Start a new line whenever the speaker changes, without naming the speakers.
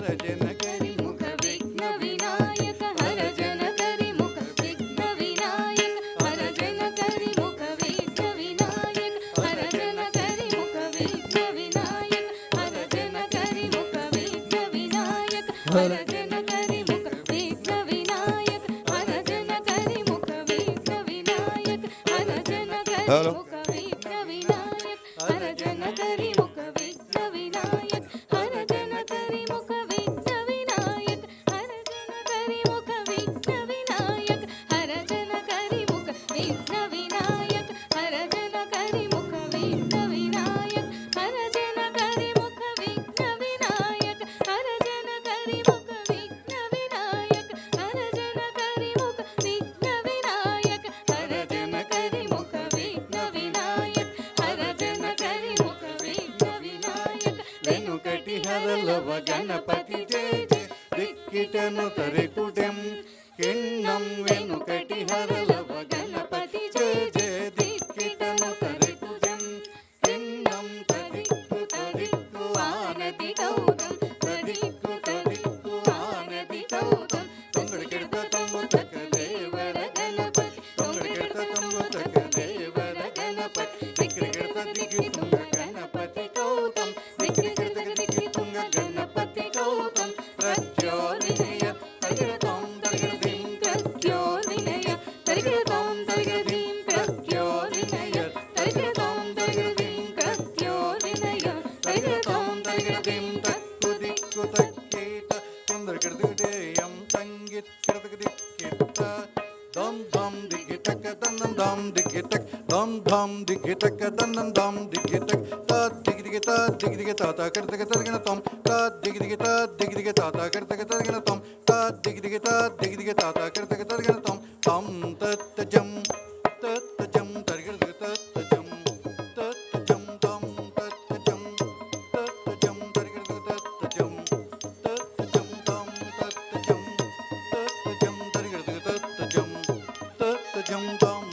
हर जन करि मुख विघ्न विनायक हर जन करि मुख विघ्न विनायक हर जन करि मुख विघ्न विनायक हर जन करि मुख विघ्न विनायक हर जन करि मुख विघ्न विनायक हर जन करि मुख विघ्न विनायक हर जन करि मुख विघ्न विनायक हर जन करि मुख विघ्न विनायक हर जन करि मुख विघ्न विनायक हर जन करि मुख विघ्न विनायक हर जन करि मुख विघ्न विनायक हर जन करि मुख विघ्न विनायक हर जन करि मुख विघ्न विनायक हर जन करि मुख विघ्न विनायक हर जन करि मुख विघ्न विनायक हर जन करि मुख विघ्न विनायक हर जन करि मुख विघ्न विनायक हर जन करि मुख विघ्न विनायक वेनुकटि हरलव गणपति जय जय दिक्किटनु तरिकुडें किन्नं वेनुकटि हरलव गणपति जय जय दिक्किटनु तरिकुडें किन्नं तदिक्कु तदिक्कु आनदि कौतं तदिक्कु तदिक्कु आनदि कौतं तोंगडिकिडत तंबुतक देवर गणपति तोंगडिकिडत तंबुतक देवर गणपति दिक्किडिकिडत दिक्कितुंग गणपति कौतं दिक्किडिकिडत दिक्कितुंग गणपति कौतं प्रत्योर्विनय तरिगिडतों तरिगिडदिं प्रत्योर्विनय तरिगिडतों तरिगिडदिं प्रत्योर्विनय तरिगिडतों तरिगिडदिं प्रत्योर्विनय तरिगिडतों तरिगिडदिं तक्कु दिक्कु तक्कीट तोंगडिकिडदिडेयं तंगिट्किडदिक्किट्ट दम दम दिग्गिटक दन्नं दम दिग्गिटक दम दम दिग्गिटक दन्नं दम दिग्गिटक ता दिग्गिदिगिट दिग्गिदिगिट ता कड़तक तरिगिडतों ता दिग्गिदिगिट दिग्गिदिगिट ता कड़तक तरिगिडतों ता दिग्गिदिगिट दिग्गिदिगिट ता कड़तक तरिगिडतों तं तत्तजं तत्तजं तरिगिडदिग तत्तजं तत्तजं तं तत्तजं तत्तजं तरिगिडदिग तत्तजं तत्तजं तं तत्तजं तत्तजं तरिगिडदिग तत्तजं तत्तजं तं